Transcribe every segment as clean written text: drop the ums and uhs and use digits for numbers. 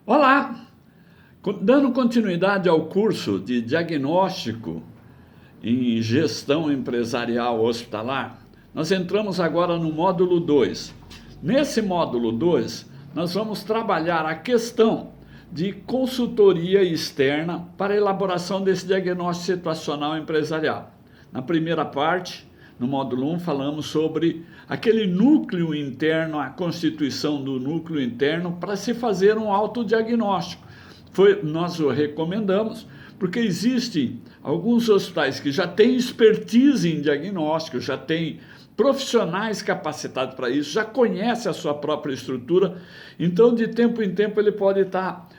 Olá! Dando continuidade ao curso de diagnóstico em gestão empresarial hospitalar, nós entramos agora no módulo 2. Nesse módulo 2, nós vamos trabalhar a questão de consultoria externa para a elaboração desse diagnóstico situacional empresarial. Na primeira parte, no módulo 1, falamos sobre aquele núcleo interno, a constituição do núcleo interno para se fazer um autodiagnóstico. Nós o recomendamos porque existem alguns hospitais que já têm expertise em diagnóstico, já têm profissionais capacitados para isso, já conhecem a sua própria estrutura, então de tempo em tempo ele pode estar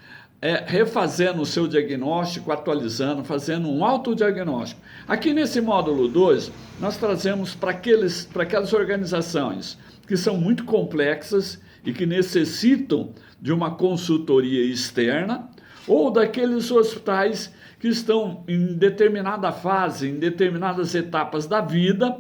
refazendo o seu diagnóstico, atualizando, fazendo um autodiagnóstico. Aqui nesse módulo 2, nós trazemos para aquelas organizações que são muito complexas e que necessitam de uma consultoria externa, ou daqueles hospitais que estão em determinada fase, em determinadas etapas da vida,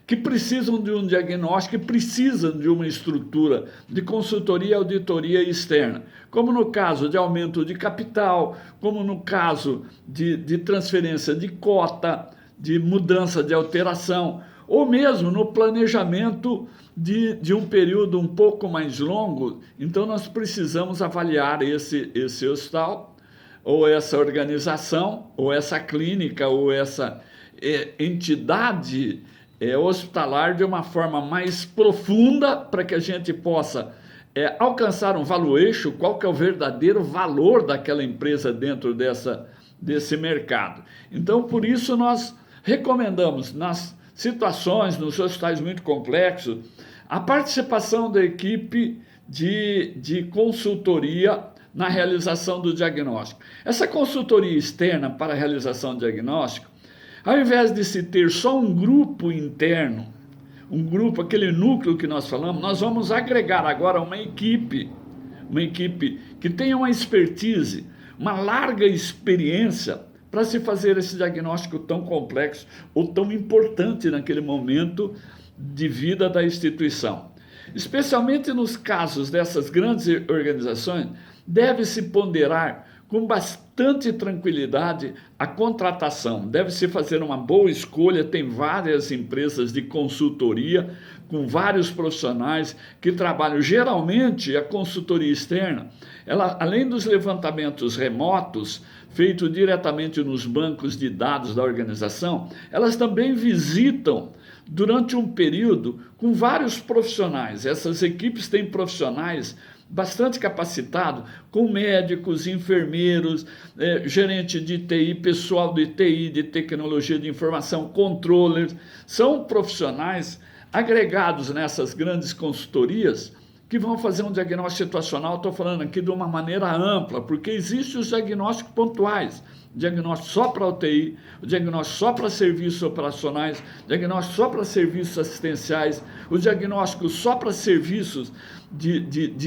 que precisam de um diagnóstico, que precisam de uma estrutura de consultoria e auditoria externa, como no caso de aumento de capital, como no caso de transferência de cota, de mudança de alteração, ou mesmo no planejamento de um período um pouco mais longo. Então nós precisamos avaliar esse hospital, ou essa organização, ou essa clínica, ou essa entidade hospitalar de uma forma mais profunda, para que a gente possa alcançar um valuation, qual que é o verdadeiro valor daquela empresa dentro desse mercado. Então, por isso, nós recomendamos, nas situações, nos hospitais muito complexos, a participação da equipe de consultoria na realização do diagnóstico. Essa consultoria externa para a realização do diagnóstico, ao invés de se ter só um grupo interno, aquele núcleo que nós falamos, nós vamos agregar agora uma equipe que tenha uma expertise, uma larga experiência para se fazer esse diagnóstico tão complexo ou tão importante naquele momento de vida da instituição. Especialmente nos casos dessas grandes organizações, deve-se ponderar com bastante tranquilidade a contratação. Deve-se fazer uma boa escolha. Tem várias empresas de consultoria com vários profissionais que trabalham. Geralmente, a consultoria externa, ela, além dos levantamentos remotos, feitos diretamente nos bancos de dados da organização, elas também visitam durante um período com vários profissionais. Essas equipes têm profissionais bastante capacitado, com médicos, enfermeiros, gerente de TI, pessoal de TI, de tecnologia de informação, controllers. São profissionais agregados nessas grandes consultorias que vão fazer um diagnóstico situacional. Estou falando aqui de uma maneira ampla, porque existem os diagnósticos pontuais, diagnóstico só para UTI, o diagnóstico só para serviços operacionais, diagnóstico só para serviços assistenciais, o diagnóstico só para serviços de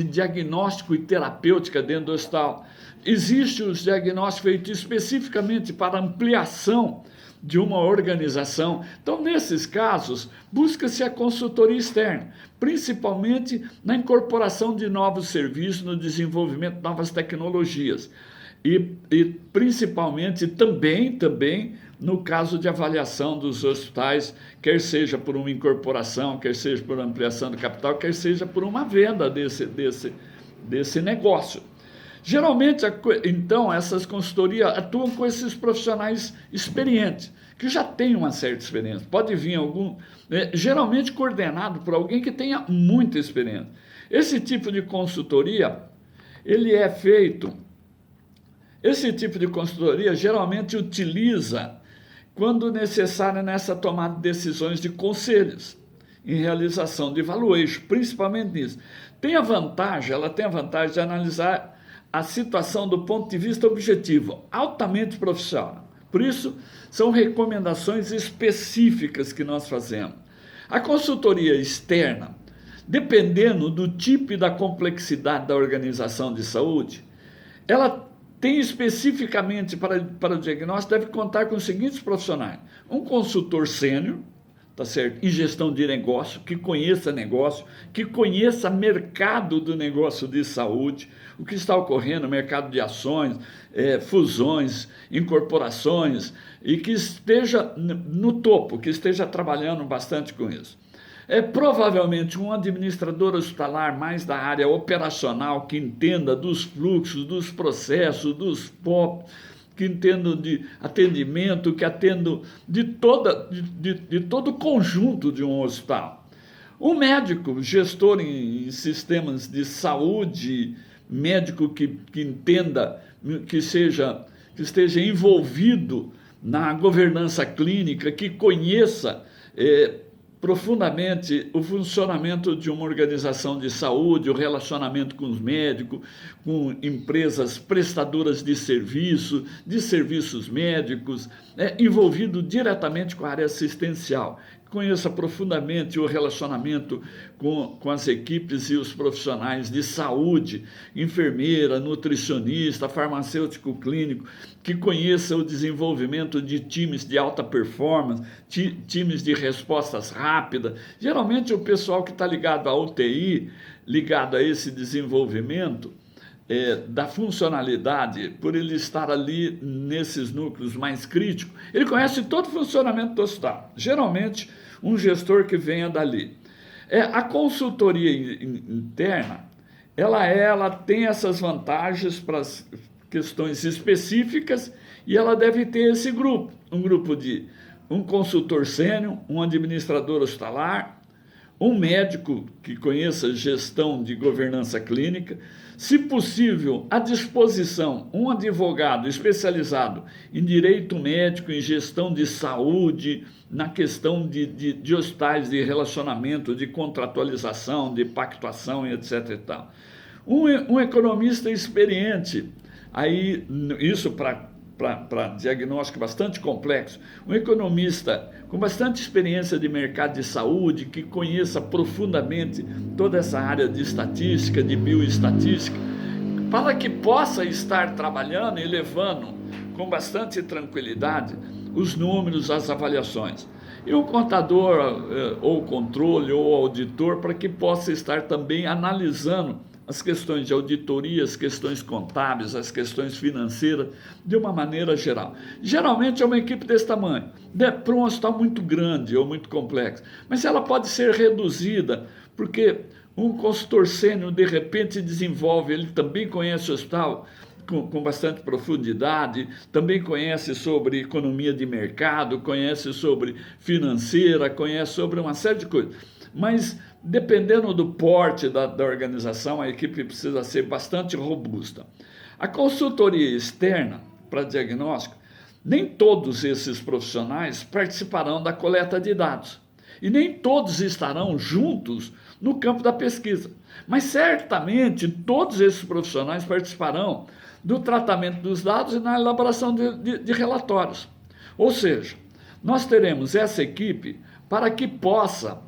diagnóstico e terapêutica dentro do hospital. Existem os diagnósticos feitos especificamente para ampliação de uma organização. Então, nesses casos, busca-se a consultoria externa, principalmente na incorporação de novos serviços, no desenvolvimento de novas tecnologias. E principalmente também no caso de avaliação dos hospitais, quer seja por uma incorporação, quer seja por ampliação do capital, quer seja por uma venda desse negócio. Geralmente, então, essas consultorias atuam com esses profissionais experientes, que já têm uma certa experiência. Pode vir algum, geralmente coordenado por alguém que tenha muita experiência. Esse tipo de consultoria, esse tipo de consultoria geralmente utiliza quando necessário nessa tomada de decisões de conselhos, em realização de valuation, principalmente nisso. Ela tem a vantagem de analisar a situação do ponto de vista objetivo, altamente profissional. Por isso, são recomendações específicas que nós fazemos. A consultoria externa, dependendo do tipo e da complexidade da organização de saúde, ela tem especificamente para o diagnóstico, deve contar com os seguintes profissionais: um consultor sênior, tá certo? Em gestão de negócio, que conheça negócio, que conheça mercado do negócio de saúde, o que está ocorrendo no mercado de ações, fusões, incorporações, e que esteja no topo, que esteja trabalhando bastante com isso. Provavelmente um administrador hospitalar mais da área operacional, que entenda dos fluxos, dos processos, dos POP, que entendo de atendimento, que atendo de todo o conjunto de um hospital. Um médico, gestor em sistemas de saúde, médico que entenda, que esteja envolvido na governança clínica, que conheça profundamente o funcionamento de uma organização de saúde, o relacionamento com os médicos, com empresas prestadoras de serviços médicos, envolvido diretamente com a área assistencial. Conheça profundamente o relacionamento com as equipes e os profissionais de saúde, enfermeira, nutricionista, farmacêutico clínico, que conheça o desenvolvimento de times de alta performance, times de respostas rápidas. Geralmente o pessoal que está ligado à UTI, ligado a esse desenvolvimento, da funcionalidade, por ele estar ali nesses núcleos mais críticos, ele conhece todo o funcionamento do hospital. Geralmente, um gestor que venha dali. A consultoria interna, ela tem essas vantagens para as questões específicas e ela deve ter esse grupo, um grupo de um consultor sênior, um administrador hospitalar, um médico que conheça gestão de governança clínica, se possível, à disposição, um advogado especializado em direito médico, em gestão de saúde, na questão de hospitais, de relacionamento, de contratualização, de pactuação e etc. e tal. Um economista experiente, aí isso para diagnóstico bastante complexo, um economista com bastante experiência de mercado de saúde, que conheça profundamente toda essa área de estatística, de bioestatística, para que possa estar trabalhando e levando com bastante tranquilidade os números, as avaliações. E o contador, ou controle, ou auditor, para que possa estar também analisando as questões de auditoria, as questões contábeis, as questões financeiras, de uma maneira geral. Geralmente é uma equipe desse tamanho, para um hospital muito grande ou muito complexo, mas ela pode ser reduzida, porque um consultor sênior, de repente, desenvolve, ele também conhece o hospital com bastante profundidade, também conhece sobre economia de mercado, conhece sobre financeira, conhece sobre uma série de coisas. Mas, dependendo do porte da organização, a equipe precisa ser bastante robusta. A consultoria externa para diagnóstico, nem todos esses profissionais participarão da coleta de dados. E nem todos estarão juntos no campo da pesquisa. Mas, certamente, todos esses profissionais participarão do tratamento dos dados e na elaboração de relatórios. Ou seja, nós teremos essa equipe para que possa,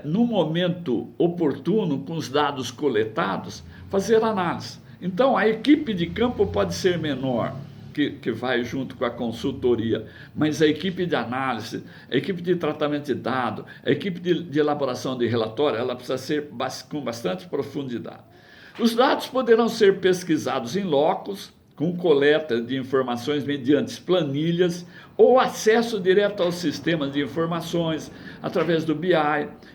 no momento oportuno, com os dados coletados, fazer análise. Então, a equipe de campo pode ser menor, que vai junto com a consultoria, mas a equipe de análise, a equipe de tratamento de dados, a equipe de elaboração de relatório, ela precisa ser com bastante profundidade. Os dados poderão ser pesquisados em locus, com coleta de informações mediante planilhas ou acesso direto aos sistemas de informações, através do BI,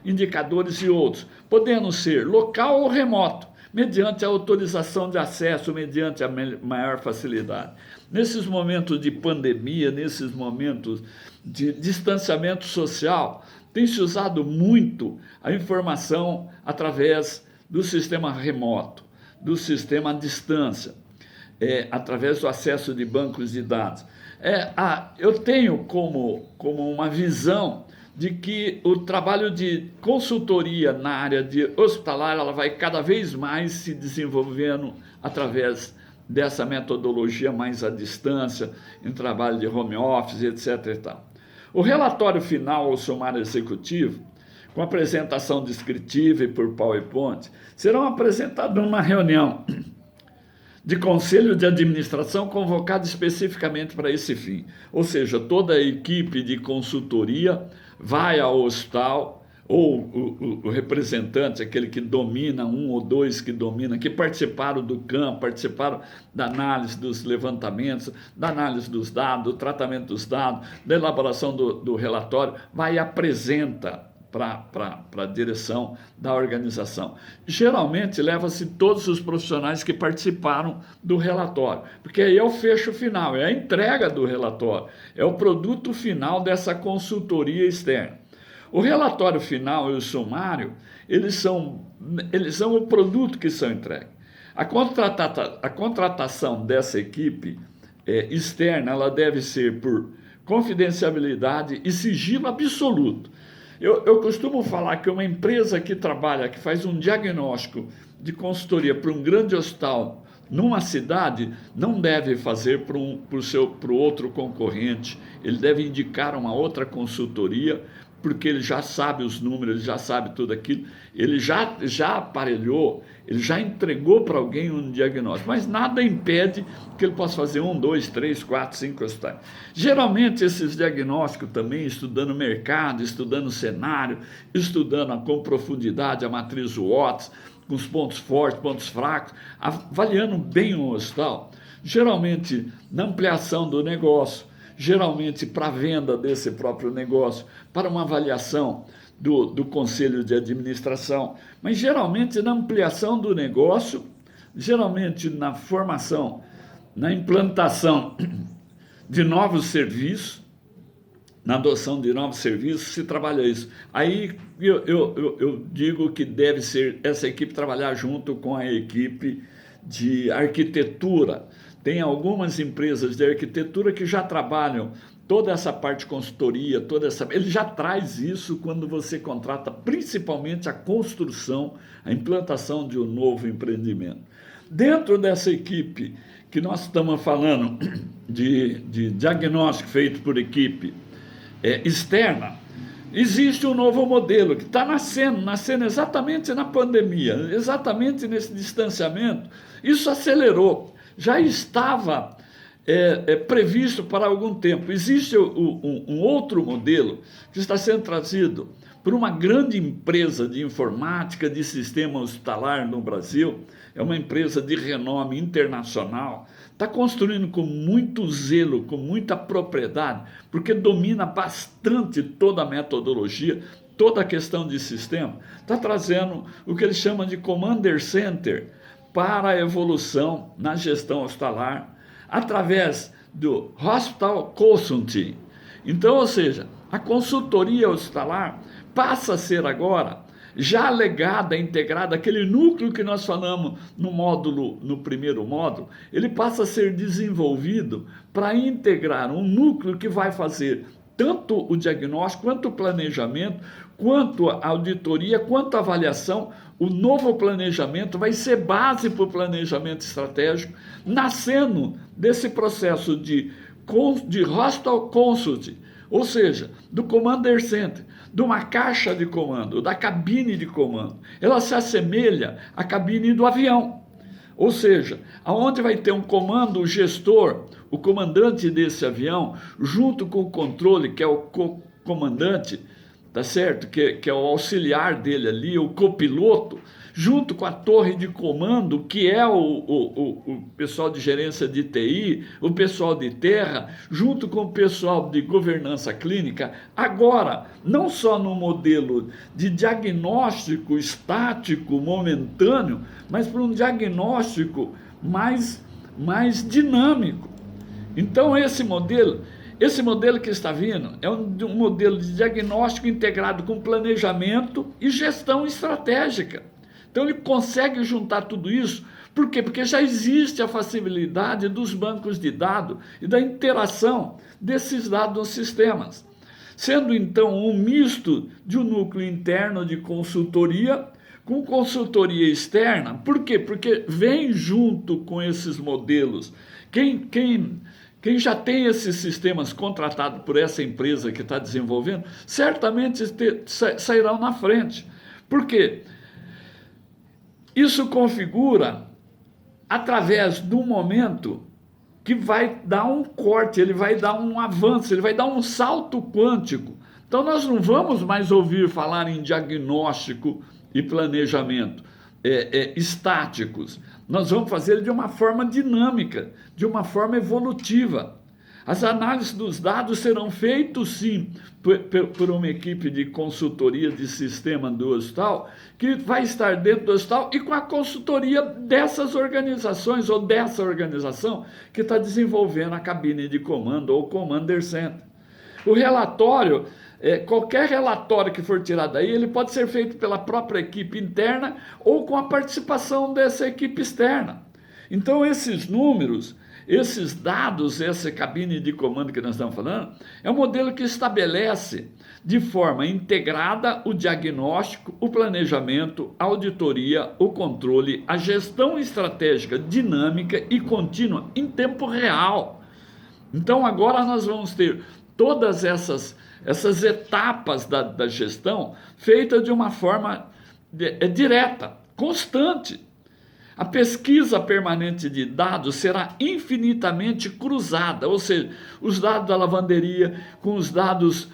indicadores e outros, podendo ser local ou remoto, mediante a autorização de acesso, mediante a maior facilidade. Nesses momentos de pandemia, nesses momentos de distanciamento social, tem se usado muito a informação através do sistema remoto, do sistema à distância, através do acesso de bancos de dados. Eu tenho como uma visão de que o trabalho de consultoria na área de hospitalar, ela vai cada vez mais se desenvolvendo através dessa metodologia mais à distância, em trabalho de home office, etc. e tal. O relatório final, ou sumário executivo, com apresentação descritiva e por PowerPoint, serão apresentados numa reunião de conselho de administração convocado especificamente para esse fim. Ou seja, toda a equipe de consultoria vai ao hospital, ou o representante, aquele que domina, um ou dois que domina, que participaram do campo, participaram da análise dos levantamentos, da análise dos dados, do tratamento dos dados, da elaboração do relatório, vai e apresenta para a direção da organização. Geralmente leva-se todos os profissionais que participaram do relatório, porque aí é o fecho final, é a entrega do relatório, é o produto final dessa consultoria externa. O relatório final e o sumário, eles são o produto que são entregues. A contratação dessa equipe externa, ela deve ser por confidencialidade e sigilo absoluto. Eu costumo falar que uma empresa que trabalha, que faz um diagnóstico de consultoria para um grande hospital numa cidade, não deve fazer para o outro concorrente, ele deve indicar uma outra consultoria, porque ele já sabe os números, ele já sabe tudo aquilo, ele já aparelhou, ele já entregou para alguém um diagnóstico, mas nada impede que ele possa fazer 1, 2, 3, 4, 5 hospitais. Geralmente esses diagnósticos também, estudando o mercado, estudando o cenário, estudando com profundidade a matriz Watts, com os pontos fortes, pontos fracos, avaliando bem o hospital, geralmente na ampliação do negócio, geralmente para a venda desse próprio negócio, para uma avaliação do conselho de administração, mas geralmente na ampliação do negócio, geralmente na formação, na implantação de novos serviços, na adoção de novos serviços, se trabalha isso. Aí eu digo que deve ser essa equipe trabalhar junto com a equipe de arquitetura. Tem algumas empresas de arquitetura que já trabalham toda essa parte de consultoria, ele já traz isso quando você contrata principalmente a construção, a implantação de um novo empreendimento. Dentro dessa equipe que nós estamos falando de diagnóstico feito por equipe externa, existe um novo modelo que está nascendo exatamente na pandemia, exatamente nesse distanciamento. Isso acelerou. Já estava previsto para algum tempo. Existe um outro modelo que está sendo trazido por uma grande empresa de informática de sistema hospitalar no Brasil, é uma empresa de renome internacional, está construindo com muito zelo, com muita propriedade, porque domina bastante toda a metodologia, toda a questão de sistema, está trazendo o que eles chamam de Commander Center, para a evolução na gestão hospitalar, através do Hospital Consulting. Então, ou seja, a consultoria hospitalar passa a ser agora já legada, integrada, aquele núcleo que nós falamos no primeiro módulo, ele passa a ser desenvolvido para integrar um núcleo que vai fazer tanto o diagnóstico, quanto o planejamento, quanto a auditoria, quanto a avaliação. O novo planejamento vai ser base para o planejamento estratégico, nascendo desse processo de Hospital Consult, ou seja, do Commander Center, de uma caixa de comando, da cabine de comando. Ela se assemelha à cabine do avião, ou seja, aonde vai ter um comando, o gestor, o comandante desse avião, junto com o controle, que é o comandante, tá certo? Que é o auxiliar dele ali, o copiloto, junto com a torre de comando, que é o pessoal de gerência de TI, o pessoal de terra, junto com o pessoal de governança clínica, agora, não só no modelo de diagnóstico estático, momentâneo, mas para um diagnóstico mais dinâmico. Então, esse modelo que está vindo é um modelo de diagnóstico integrado com planejamento e gestão estratégica. Então ele consegue juntar tudo isso. Por quê? Porque já existe a facilidade dos bancos de dados e da interação desses dados nos sistemas. Sendo então um misto de um núcleo interno de consultoria com consultoria externa. Por quê? Porque vem junto com esses modelos. Quem já tem esses sistemas contratados por essa empresa que está desenvolvendo, certamente sairão na frente. Por quê? Isso configura através de um momento que vai dar um corte, ele vai dar um avanço, ele vai dar um salto quântico Então nós não vamos mais ouvir falar em diagnóstico e planejamento estáticos. Nós vamos fazer de uma forma dinâmica, de uma forma evolutiva. As análises dos dados serão feitas, sim, por uma equipe de consultoria de sistema do hospital, que vai estar dentro do hospital e com a consultoria dessas organizações ou dessa organização que está desenvolvendo a cabine de comando ou Commander Center. O relatório, qualquer relatório que for tirado daí, ele pode ser feito pela própria equipe interna ou com a participação dessa equipe externa. Então, esses números, esses dados, essa cabine de comando que nós estamos falando, é um modelo que estabelece de forma integrada o diagnóstico, o planejamento, a auditoria, o controle, a gestão estratégica dinâmica e contínua em tempo real. Então, agora nós vamos ter todas essas etapas da gestão feitas de uma forma direta, constante. A pesquisa permanente de dados será infinitamente cruzada, ou seja, os dados da lavanderia com os dados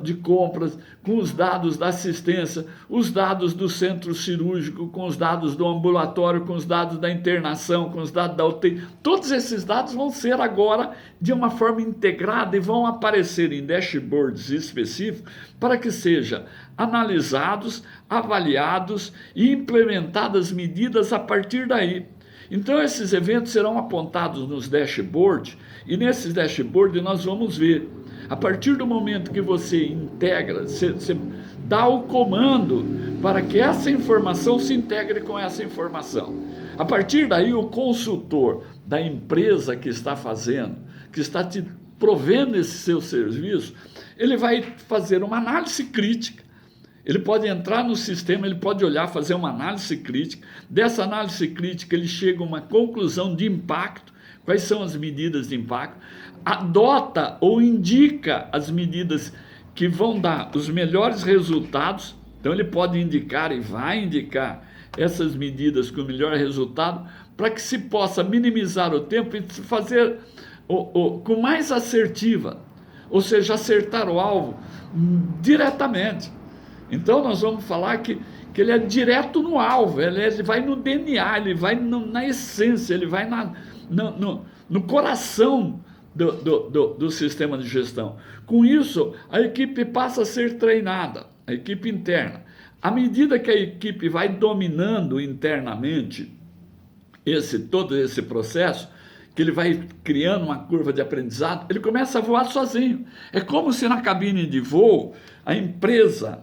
de compras, com os dados da assistência, os dados do centro cirúrgico, com os dados do ambulatório, com os dados da internação, com os dados da UTI. Todos esses dados vão ser agora de uma forma integrada e vão aparecer em dashboards específicos para que sejam analisados, avaliados e implementadas medidas a partir daí. Então esses eventos serão apontados nos dashboards e nesses dashboards nós vamos ver, a partir do momento que você integra, você dá o comando para que essa informação se integre com essa informação. A partir daí o consultor da empresa que está fazendo, que está te provendo esse seu serviço, ele vai fazer uma análise crítica. Ele pode entrar no sistema, ele pode olhar, fazer uma análise crítica. Dessa análise crítica, ele chega a uma conclusão de impacto. Quais são as medidas de impacto? Adota ou indica as medidas que vão dar os melhores resultados. Então, ele pode indicar e vai indicar essas medidas com o melhor resultado para que se possa minimizar o tempo e fazer com mais assertiva, ou seja, acertar o alvo diretamente. Então nós vamos falar que ele é direto no alvo, ele vai no DNA, ele vai na essência, ele vai no coração do sistema de gestão. Com isso, a equipe passa a ser treinada, a equipe interna. À medida que a equipe vai dominando internamente todo esse processo, que ele vai criando uma curva de aprendizado, ele começa a voar sozinho. É como se na cabine de voo, a empresa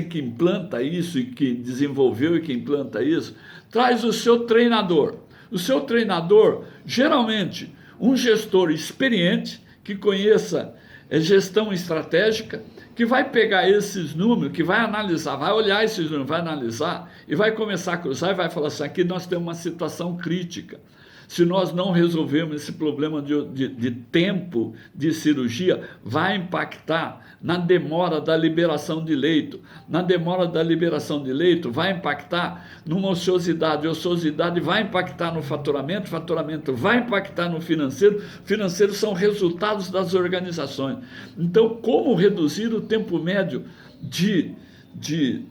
que implanta isso e que desenvolveu e que implanta isso, traz o seu treinador. O seu treinador, geralmente, um gestor experiente, que conheça gestão estratégica, que vai pegar esses números, que vai analisar, vai olhar esses números, vai analisar e vai começar a cruzar e vai falar assim, aqui nós temos uma situação crítica. Se nós não resolvermos esse problema de tempo de cirurgia, vai impactar na demora da liberação de leito. Na demora da liberação de leito, vai impactar numa ociosidade. A ociosidade vai impactar no faturamento. Faturamento vai impactar no financeiro. Financeiro são resultados das organizações. Então, como reduzir o tempo médio de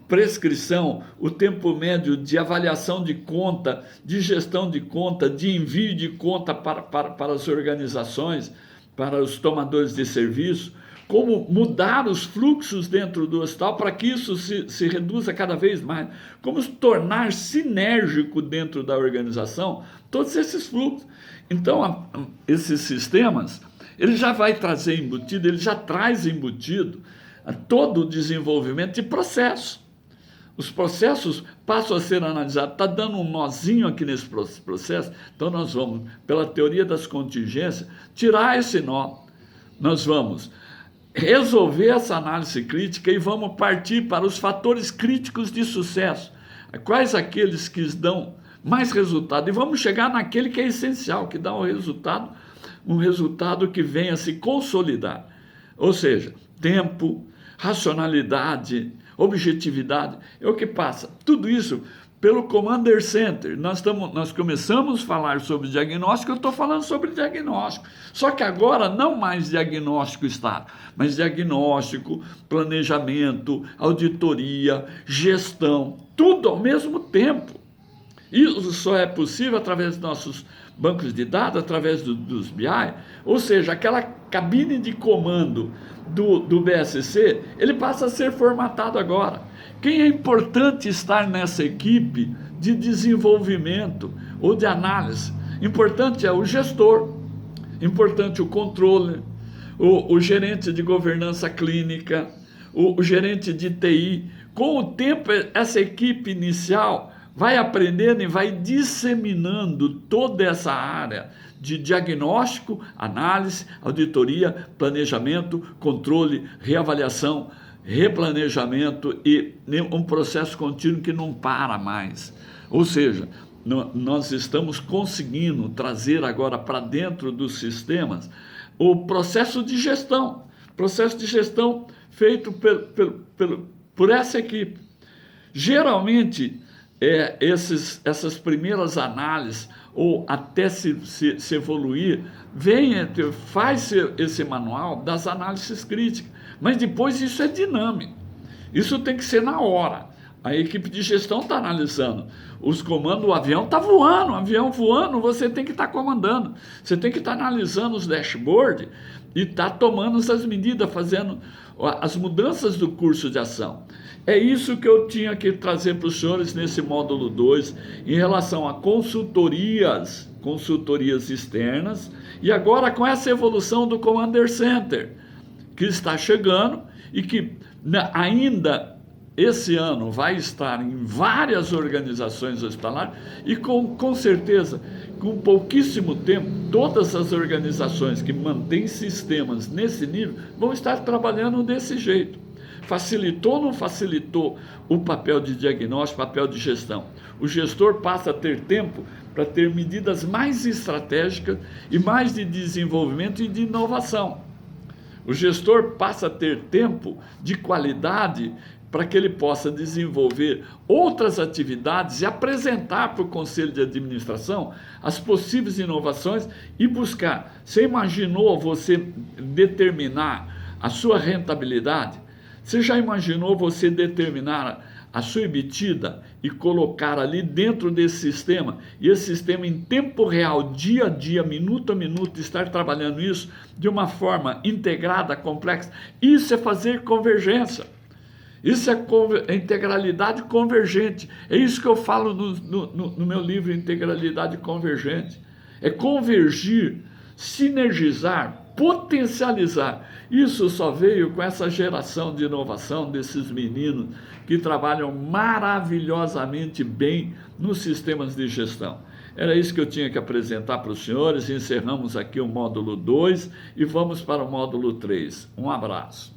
prescrição, o tempo médio de avaliação de conta, de gestão de conta, de envio de conta para as organizações, para os tomadores de serviço, como mudar os fluxos dentro do hospital para que isso se reduza cada vez mais, como se tornar sinérgico dentro da organização, todos esses fluxos. Então, esses sistemas, ele já vai trazer embutido, ele já traz embutido todo o desenvolvimento de processo. Os processos passam a ser analisados. Está dando um nozinho aqui nesse processo, então nós vamos, pela teoria das contingências, tirar esse nó. Nós vamos resolver essa análise crítica e vamos partir para os fatores críticos de sucesso. Quais aqueles que dão mais resultado? E vamos chegar naquele que é essencial, que dá um resultado que venha a se consolidar. Ou seja, tempo, racionalidade, objetividade, é o que passa. Tudo isso pelo Commander Center. Nós começamos a falar sobre diagnóstico, eu estou falando sobre diagnóstico. Só que agora não mais diagnóstico está, mas diagnóstico, planejamento, auditoria, gestão, tudo ao mesmo tempo. Isso só é possível através dos nossos bancos de dados, através dos BI, ou seja, aquela cabine de comando do BSC, ele passa a ser formatado agora. Quem é importante estar nessa equipe de desenvolvimento ou de análise? Importante é o gestor, importante o controller, o gerente de governança clínica, o gerente de TI. Com o tempo, essa equipe inicial vai aprendendo e vai disseminando toda essa área de diagnóstico, análise, auditoria, planejamento, controle, reavaliação, replanejamento e um processo contínuo que não para mais. Ou seja, nós estamos conseguindo trazer agora para dentro dos sistemas o processo de gestão feito por essa equipe. Geralmente, essas primeiras análises, ou até se evoluir, faz esse manual das análises críticas, mas depois isso é dinâmico, isso tem que ser na hora. A equipe de gestão está analisando os comandos, o avião está voando, você tem que estar comandando, você tem que estar analisando os dashboards e estar tomando essas medidas, fazendo as mudanças do curso de ação. É isso que eu tinha que trazer para os senhores nesse módulo 2, em relação a consultorias externas, e agora com essa evolução do Commander Center, que está chegando e que ainda esse ano vai estar em várias organizações hospitalares e com certeza, com pouquíssimo tempo, todas as organizações que mantêm sistemas nesse nível vão estar trabalhando desse jeito. Facilitou ou não facilitou o papel de diagnóstico, papel de gestão? O gestor passa a ter tempo para ter medidas mais estratégicas e mais de desenvolvimento e de inovação. O gestor passa a ter tempo de qualidade para que ele possa desenvolver outras atividades e apresentar para o Conselho de Administração as possíveis inovações e buscar. Você imaginou você determinar a sua rentabilidade? Você já imaginou você determinar a sua EBITDA e colocar ali dentro desse sistema, e esse sistema em tempo real, dia a dia, minuto a minuto, estar trabalhando isso de uma forma integrada, complexa? Isso é fazer convergência. Isso é integralidade convergente. É isso que eu falo no meu livro Integralidade Convergente. É convergir, sinergizar, potencializar. Isso só veio com essa geração de inovação desses meninos que trabalham maravilhosamente bem nos sistemas de gestão. Era isso que eu tinha que apresentar para os senhores. Encerramos aqui o módulo 2 e vamos para o módulo 3. Um abraço.